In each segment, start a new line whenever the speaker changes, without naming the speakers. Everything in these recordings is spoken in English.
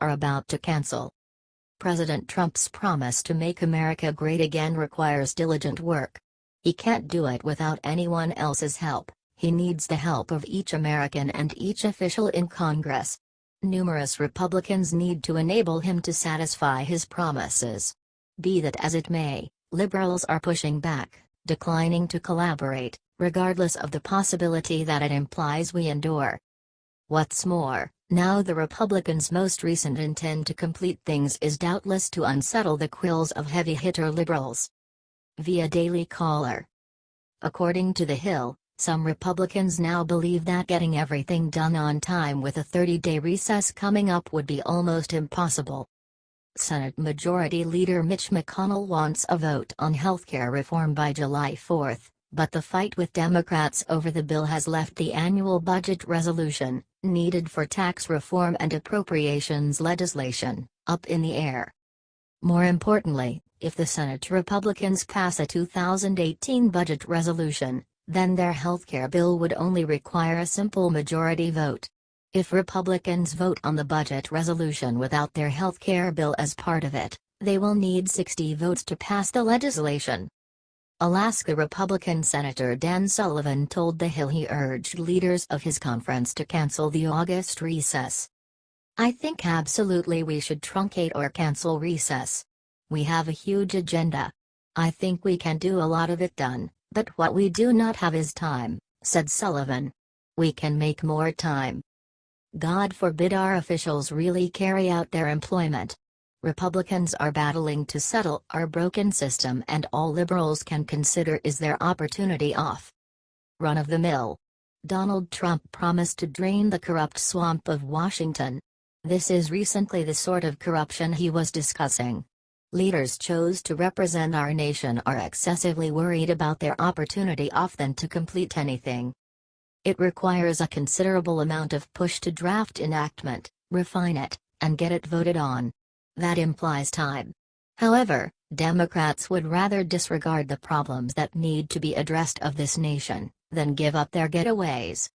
are about to cancel. President Trump's promise to make America great again requires diligent work. He can't do it without anyone else's help. He needs the help of each American and each official in Congress. Numerous Republicans need to enable him to satisfy his promises. Be that as it may, liberals are pushing back, declining to collaborate, regardless of the possibility that it implies we endure. What's more, now the Republicans' most recent intent to complete things is doubtless to unsettle the quills of heavy-hitter liberals. Via Daily Caller. According to The Hill, some Republicans now believe that getting everything done on time with a 30-day recess coming up would be almost impossible. Senate Majority Leader Mitch McConnell wants a vote on healthcare reform by July 4, but the fight with Democrats over the bill has left the annual budget resolution, needed for tax reform and appropriations legislation, up in the air. More importantly, if the Senate Republicans pass a 2018 budget resolution, then their healthcare bill would only require a simple majority vote. If Republicans vote on the budget resolution without their healthcare bill as part of it, they will need 60 votes to pass the legislation. Alaska Republican Senator Dan Sullivan told The Hill he urged leaders of his conference to cancel the August recess. "I think absolutely we should truncate or cancel recess. We have a huge agenda. I think we can do a lot of it done, but what we do not have is time," said Sullivan. "We can make more time. God forbid our officials really carry out their employment. Republicans are battling to settle our broken system, and all liberals can consider is their opportunity off." Run-of-the-mill. Donald Trump promised to drain the corrupt swamp of Washington. This is recently the sort of corruption he was discussing. Leaders chose to represent our nation are excessively worried about their opportunity off than to complete anything. It requires a considerable amount of push to draft enactment, refine it, and get it voted on. That implies time. However, Democrats would rather disregard the problems that need to be addressed of this nation, than give up their getaways.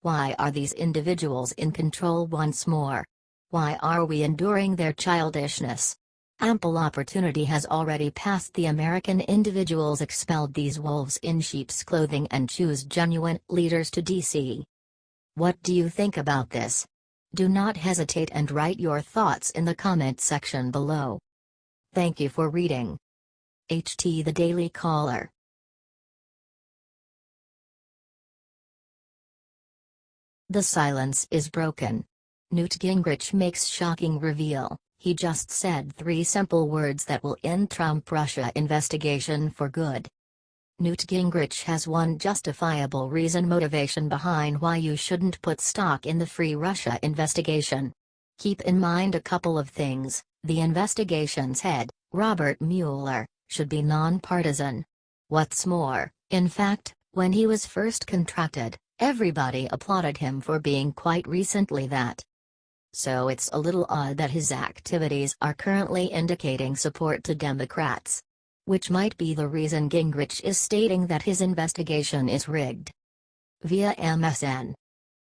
Why are these individuals in control once more? Why are we enduring their childishness? Ample opportunity has already passed. The American individuals expelled these wolves in sheep's clothing and choose genuine leaders to DC. What do you think about this? Do not hesitate and write your thoughts in the comment section below. Thank you for reading. HT The Daily Caller. The silence is broken. Newt Gingrich makes shocking reveal. He just said 3 simple words that will end Trump-Russia investigation for good. Newt Gingrich has one justifiable motivation behind why you shouldn't put stock in the free Russia investigation. Keep in mind a couple of things. The investigation's head, Robert Mueller, should be nonpartisan. What's more, in fact, when he was first contracted, everybody applauded him for being quite recently that. So it's a little odd that his activities are currently indicating support to Democrats. Which might be the reason Gingrich is stating that his investigation is rigged. Via MSN.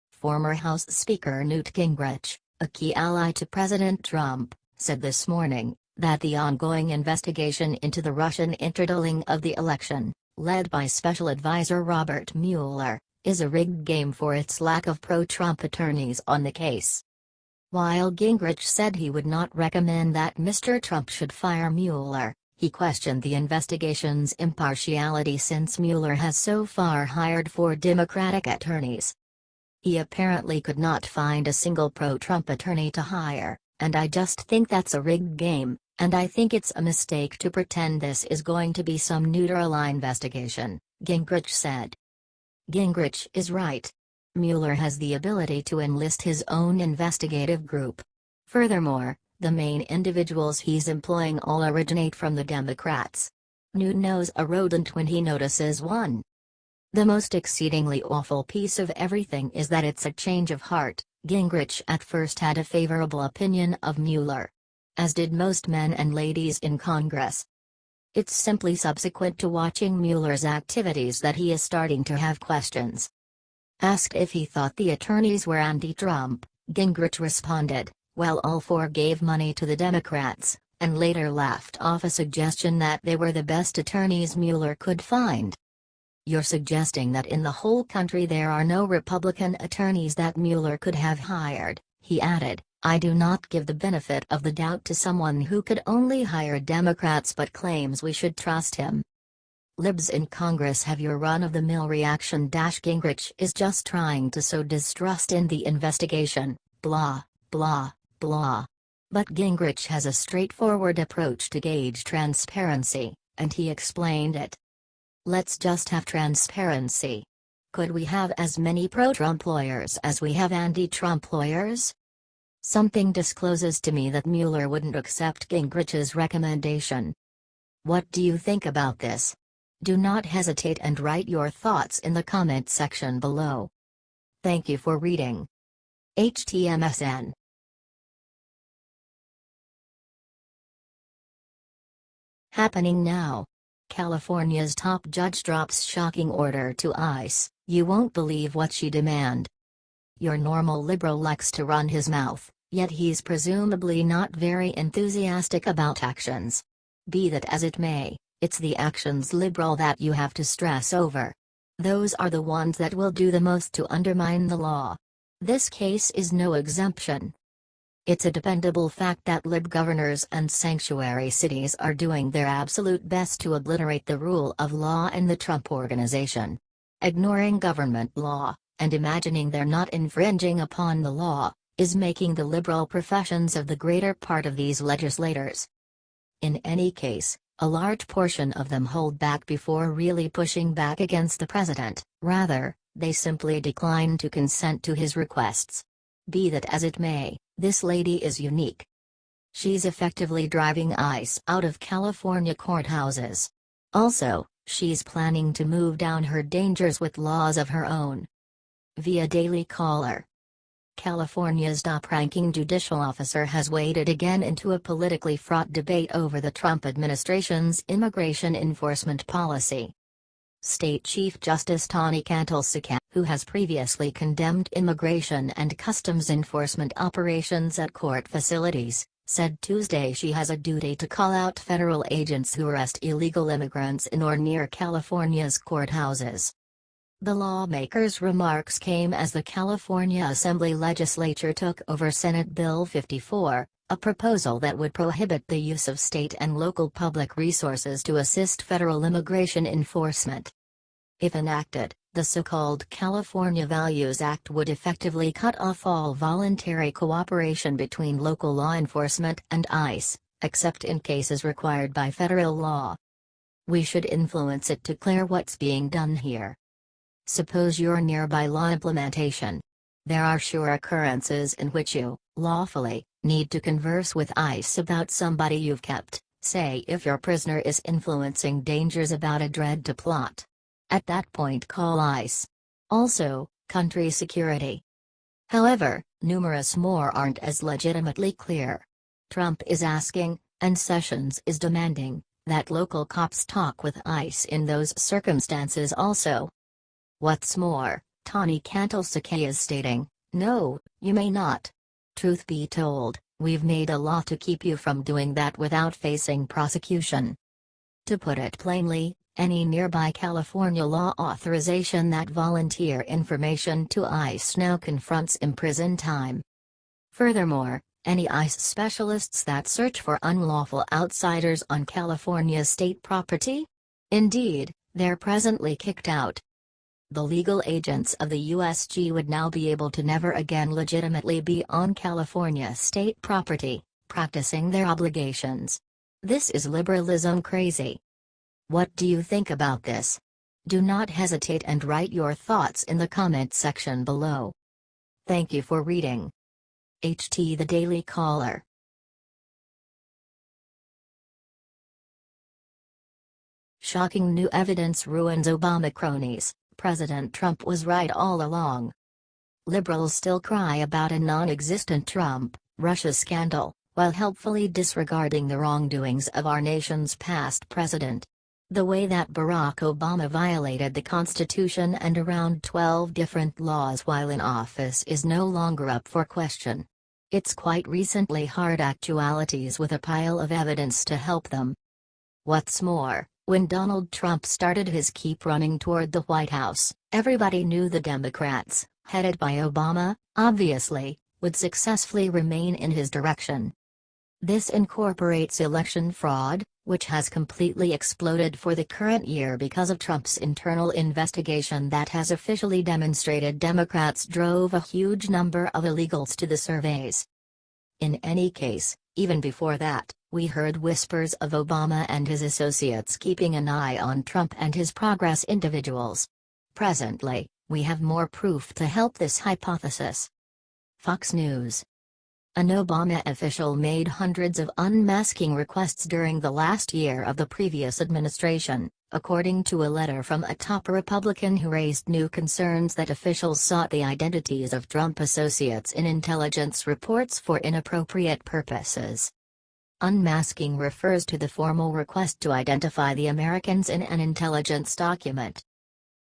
Former House Speaker Newt Gingrich, a key ally to President Trump, said this morning that the ongoing investigation into the Russian interdealing of the election, led by Special Advisor Robert Mueller, is a rigged game for its lack of pro-Trump attorneys on the case. While Gingrich said he would not recommend that Mr. Trump should fire Mueller, he questioned the investigation's impartiality since Mueller has so far hired 4 Democratic attorneys. He apparently could not find a single pro-Trump attorney to hire, and I just think that's a rigged game, and I think it's a mistake to pretend this is going to be some neutral investigation, Gingrich said. Gingrich is right. Mueller has the ability to enlist his own investigative group. Furthermore, the main individuals he's employing all originate from the Democrats. Newt knows a rodent when he notices one. The most exceedingly awful piece of everything is that it's a change of heart. Gingrich at first had a favorable opinion of Mueller. As did most men and ladies in Congress. It's simply subsequent to watching Mueller's activities that he is starting to have questions. Asked if he thought the attorneys were anti-Trump, Gingrich responded, while all four gave money to the Democrats, and later laughed off a suggestion that they were the best attorneys Mueller could find. "You're suggesting that in the whole country there are no Republican attorneys that Mueller could have hired," he added. "I do not give the benefit of the doubt to someone who could only hire Democrats but claims we should trust him." Libs in Congress have your run-of-the-mill reaction. Gingrich is just trying to sow distrust in the investigation, blah, blah, blah. But Gingrich has a straightforward approach to gauge transparency, and he explained it. "Let's just have transparency. Could we have as many pro-Trump lawyers as we have anti-Trump lawyers? Something discloses to me that Mueller wouldn't accept Gingrich's recommendation. What do you think about this? Do not hesitate and write your thoughts in the comment section below. Thank you for reading. HTMSN. Happening now. California's top judge drops shocking order to ICE. You won't believe what she demand. Your normal liberal likes to run his mouth, yet he's presumably not very enthusiastic about actions. Be that as it may, it's the actions liberal that you have to stress over. Those are the ones that will do the most to undermine the law. This case is no exemption. It's a dependable fact that lib governors and sanctuary cities are doing their absolute best to obliterate the rule of law in the Trump Organization. Ignoring government law, and imagining they're not infringing upon the law, is making the liberal professions of the greater part of these legislators. In any case, a large portion of them hold back before really pushing back against the president. Rather, they simply decline to consent to his requests. Be that as it may, this lady is unique. She's effectively driving ICE out of California courthouses. Also, she's planning to move down her dangers with laws of her own. Via Daily Caller. California's top-ranking judicial officer has waded again into a politically fraught debate over the Trump administration's immigration enforcement policy. State Chief Justice Tani Cantal-Sacca, who has previously condemned immigration and customs enforcement operations at court facilities, said Tuesday she has a duty to call out federal agents who arrest illegal immigrants in or near California's courthouses. The lawmaker's remarks came as the California Assembly legislature took over Senate Bill 54, a proposal that would prohibit the use of state and local public resources to assist federal immigration enforcement. If enacted, the so-called California Values Act would effectively cut off all voluntary cooperation between local law enforcement and ICE, except in cases required by federal law. We should influence it to clear what's being done here. Suppose you're nearby law implementation. There are sure occurrences in which you, lawfully, need to converse with ICE about somebody you've kept, say if your prisoner is influencing dangers about a dread to plot. At that point call ICE. Also, country security. However, numerous more aren't as legitimately clear. Trump is asking, and Sessions is demanding, that local cops talk with ICE in those circumstances also. What's more, Tani Cantal-Sacca is stating, "No, you may not. Truth be told, we've made a law to keep you from doing that without facing prosecution." To put it plainly, any nearby California law authorization that volunteer information to ICE now confronts imprison time. Furthermore, any ICE specialists that search for unlawful outsiders on California state property? Indeed, they're presently kicked out. The legal agents of the USG would now be able to never again legitimately be on California state property, practicing their obligations. This is liberalism crazy. What do you think about this? Do not hesitate and write your thoughts in the comment section below. Thank you for reading. HT The Daily Caller. Shocking new evidence ruins Obama cronies. President Trump was right all along. Liberals still cry about a non-existent Trump-Russia scandal, while helpfully disregarding the wrongdoings of our nation's past president. The way that Barack Obama violated the Constitution and around 12 different laws while in office is no longer up for question. It's quite recently hard actualities with a pile of evidence to help them. What's more, when Donald Trump started his keep running toward the White House, everybody knew the Democrats, headed by Obama, obviously, would successfully remain in his direction. This incorporates election fraud, which has completely exploded for the current year because of Trump's internal investigation that has officially demonstrated Democrats drove a huge number of illegals to the surveys. In any case, even before that, we heard whispers of Obama and his associates keeping an eye on Trump and his progress individuals. Presently, we have more proof to help this hypothesis. Fox News. An Obama official made hundreds of unmasking requests during the last year of the previous administration, according to a letter from a top Republican who raised new concerns that officials sought the identities of Trump associates in intelligence reports for inappropriate purposes. Unmasking refers to the formal request to identify the Americans in an intelligence document.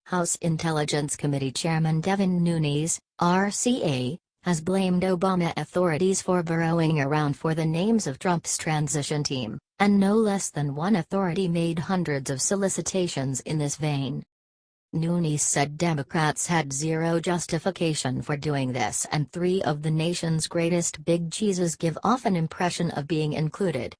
House Intelligence Committee Chairman Devin Nunes, RCA, has blamed Obama authorities for burrowing around for the names of Trump's transition team, and no less than one authority made hundreds of solicitations in this vein. Nunes said Democrats had zero justification for doing this, and three of the nation's greatest big cheeses give off an impression of being included.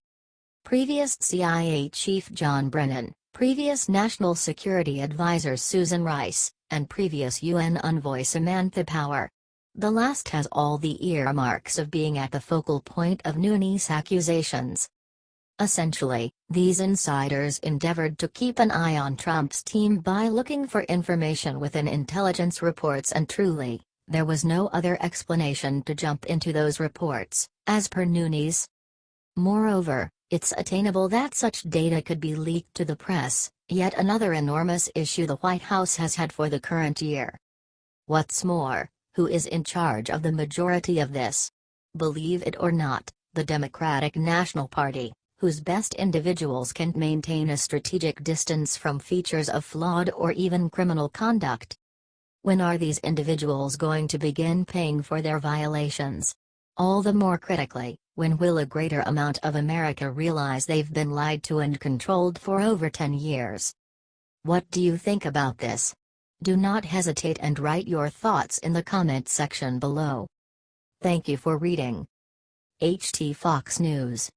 Previous CIA Chief John Brennan, previous National Security Advisor Susan Rice, and previous UN Envoy Samantha Power. The last has all the earmarks of being at the focal point of Nunes' accusations. Essentially, these insiders endeavored to keep an eye on Trump's team by looking for information within intelligence reports, and truly, there was no other explanation to jump into those reports, as per Nunes. Moreover, it's attainable that such data could be leaked to the press, yet another enormous issue the White House has had for the current year. What's more, who is in charge of the majority of this? Believe it or not, the Democratic National Party, whose best individuals can maintain a strategic distance from features of flawed or even criminal conduct. When are these individuals going to begin paying for their violations? All the more critically, when will a greater amount of America realize they've been lied to and controlled for over 10 years? What do you think about this? Do not hesitate and write your thoughts in the comment section below. Thank you for reading. HT Fox News.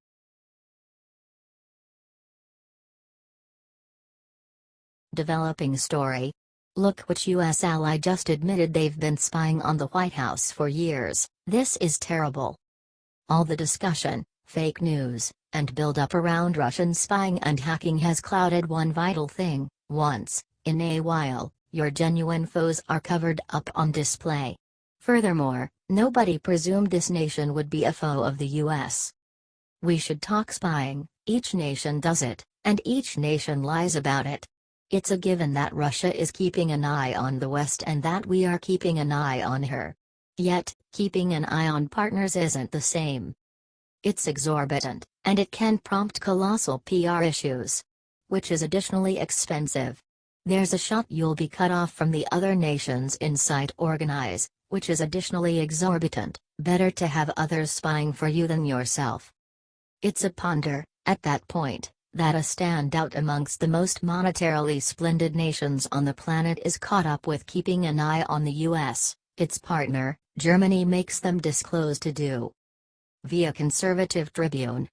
Developing story. Look, which U.S. ally just admitted they've been spying on the White House for years. This is terrible. All the discussion, fake news, and build-up around Russian spying and hacking has clouded one vital thing: once in a while, your genuine foes are covered up on display. Furthermore, nobody presumed this nation would be a foe of the U.S. We should talk spying, each nation does it, and each nation lies about it. It's a given that Russia is keeping an eye on the West and that we are keeping an eye on her. Yet, keeping an eye on partners isn't the same. It's exorbitant, and it can prompt colossal PR issues. Which is additionally expensive. There's a shot you'll be cut off from the other nations incite organize, which is additionally exorbitant. Better to have others spying for you than yourself. It's a ponder, at that point, that a standout amongst the most monetarily splendid nations on the planet is caught up with keeping an eye on the U.S., its partner, Germany makes them disclose to do. Via Conservative Tribune.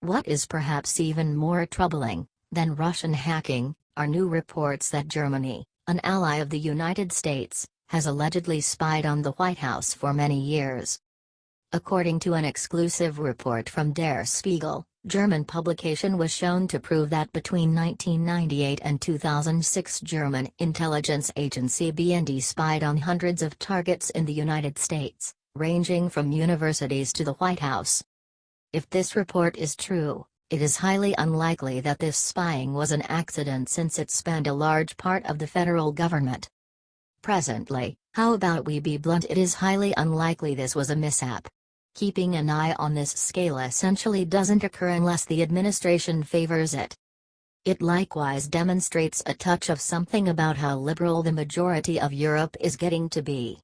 What is perhaps even more troubling than Russian hacking are new reports that Germany, an ally of the United States, has allegedly spied on the White House for many years. According to an exclusive report from Der Spiegel, German publication was shown to prove that between 1998 and 2006 German intelligence agency BND spied on hundreds of targets in the United States, ranging from universities to the White House. If this report is true, it is highly unlikely that this spying was an accident, since it spanned a large part of the federal government. Presently, how about we be blunt, it is highly unlikely this was a mishap. Keeping an eye on this scale essentially doesn't occur unless the administration favors it. It likewise demonstrates a touch of something about how liberal the majority of Europe is getting to be.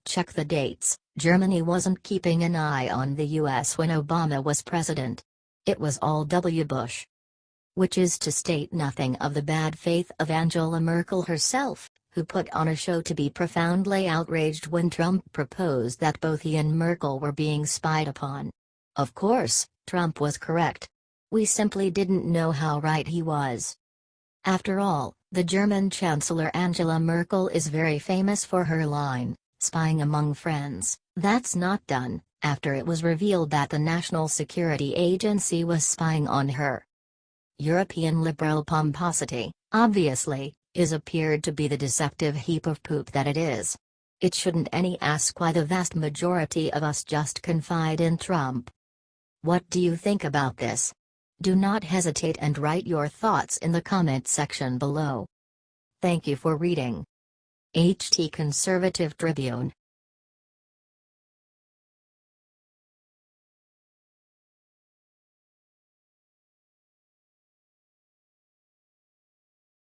Check the dates. Germany wasn't keeping an eye on the US when Obama was president. It was all W. Bush. Which is to state nothing of the bad faith of Angela Merkel herself, who put on a show to be profoundly outraged when Trump proposed that both he and Merkel were being spied upon. Of course, Trump was correct. We simply didn't know how right he was. After all, the German Chancellor Angela Merkel is very famous for her line, "Spying among friends." That's not done, after it was revealed that the National Security Agency was spying on her. European liberal pomposity, obviously, is appeared to be the deceptive heap of poop that it is. It shouldn't any ask why the vast majority of us just confide in Trump. What do you think about this? Do not hesitate and write your thoughts in the comment section below. Thank you for reading. HT Conservative Tribune.